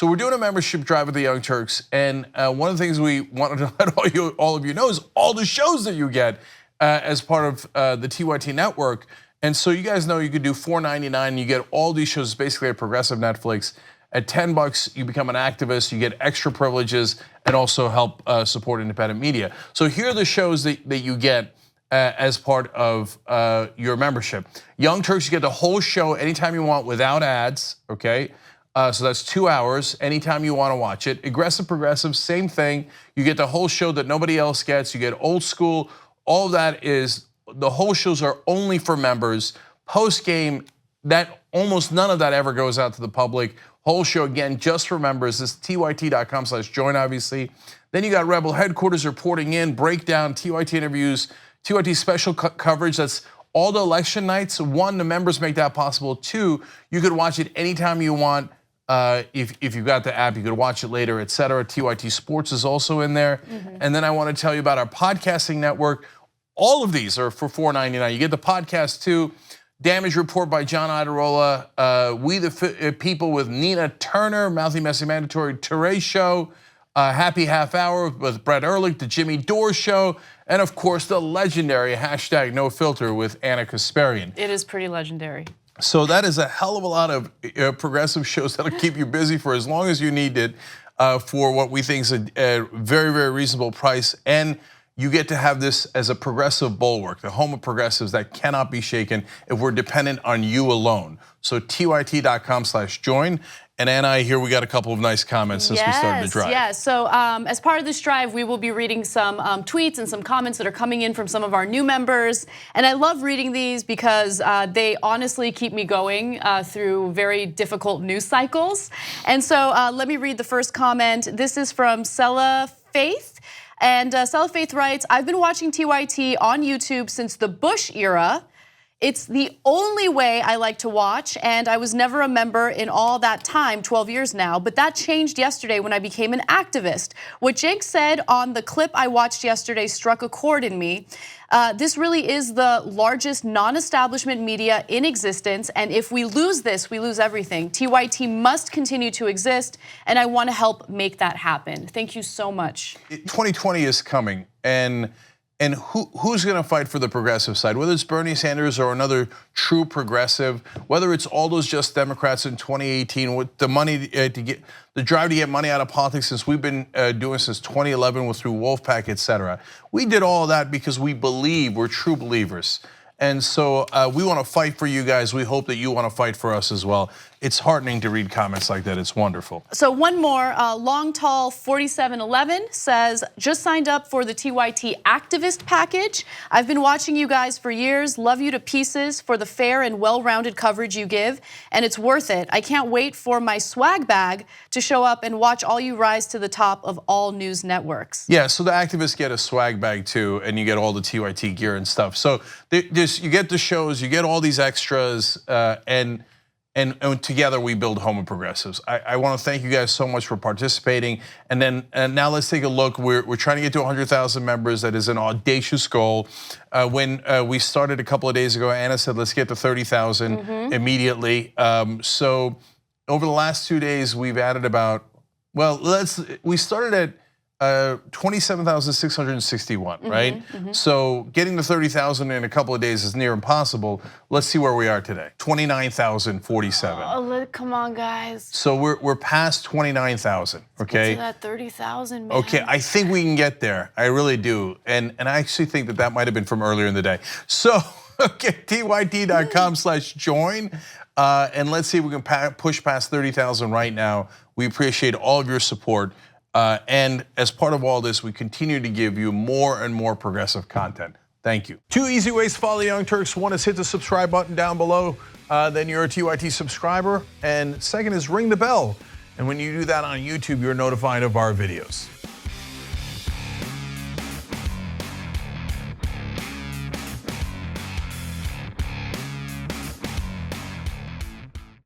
So we're doing a membership drive with the Young Turks, and one of the things we wanted to let all of you know is all the shows that you get as part of the TYT network. And so you guys know you could do $4.99, you get all these shows, basically a progressive Netflix. At $10, you become an activist, you get extra privileges, and also help support independent media. So here are the shows that you get as part of your membership. Young Turks, you get the whole show anytime you want without ads, okay? So that's 2 hours, anytime you want to watch it. Aggressive Progressive, same thing. You get the whole show that nobody else gets. You get Old School. All of that is, the whole shows are only for members. Post game, that almost none of that ever goes out to the public. Whole show, again, just for members. This is tyt.com/join, obviously. Then you got Rebel Headquarters reporting in, breakdown, TYT interviews, TYT special coverage. That's all the election nights. One, the members make that possible. Two, you could watch it anytime you want. If you've got the app, you could watch it later, etc. TYT Sports is also in there. And then I want to tell you about our podcasting network. All of these are for $4.99. You get the podcast too. Damage Report by John Iderola. We the People with Nina Turner. Mouthy Messy Mandatory Touré Show. Happy Half Hour with Brett Ehrlich. The Jimmy Dore Show. And of course, the legendary #NoFilter with Anna Kasparian. It is pretty legendary. So that is a hell of a lot of progressive shows that'll keep you busy for as long as you need it for what we think is a very, very reasonable price. And you get to have this as a progressive bulwark, the home of progressives that cannot be shaken if we're dependent on you alone. So tyt.com/join. And Anna, I hear we got a couple of nice comments since we started the drive. Yes, so as part of this drive, we will be reading some tweets and some comments that are coming in from some of our new members. And I love reading these because they honestly keep me going through very difficult news cycles. And so let me read the first comment. This is from Sella Faith. And Sella Faith writes, I've been watching TYT on YouTube since the Bush era. It's the only way I like to watch, and I was never a member in all that time, 12 years now, but that changed yesterday when I became an activist. What Cenk said on the clip I watched yesterday struck a chord in me. This really is the largest non-establishment media in existence, and if we lose this, we lose everything. TYT must continue to exist, and I want to help make that happen. Thank you so much. 2020 is coming, and who's going to fight for the progressive side? Whether it's Bernie Sanders or another true progressive, whether it's all those just Democrats in 2018 with the money the drive to get money out of politics since we've been doing since 2011 through Wolfpack, etc. We did all of that because we believe, we're true believers. And so we want to fight for you guys. We hope that you want to fight for us as well. It's heartening to read comments like that. It's wonderful. So one more, Long Tall 4711 says, just signed up for the TYT Activist Package. I've been watching you guys for years. Love you to pieces for the fair and well-rounded coverage you give. And it's worth it. I can't wait for my swag bag to show up and watch all you rise to the top of all news networks. Yeah, so the activists get a swag bag too, and you get all the TYT gear and stuff. So you get the shows, you get all these extras, and together we build home of progressives. I want to thank you guys so much for participating. And now let's take a look. We're trying to get to 100,000 members. That is an audacious goal. When we started a couple of days ago, Anna said, let's get to 30,000 immediately. So over the last 2 days, we've added about, we started at 27,661, right? So getting to 30,000 in a couple of days is near impossible. Let's see where we are today. 29,047. Oh, come on, guys. So we're past 29,000. Okay. Get to that 30,000, man. Okay, I think we can get there. I really do, and I actually think that might have been from earlier in the day. So okay, tyt.com/join, and let's see if we can push past 30,000 right now. We appreciate all of your support. And as part of all this, we continue to give you more and more progressive content. Thank you. 2 easy ways to follow the Young Turks. One is hit the subscribe button down below, then you're a TYT subscriber. And second is ring the bell. And when you do that on YouTube, you're notified of our videos.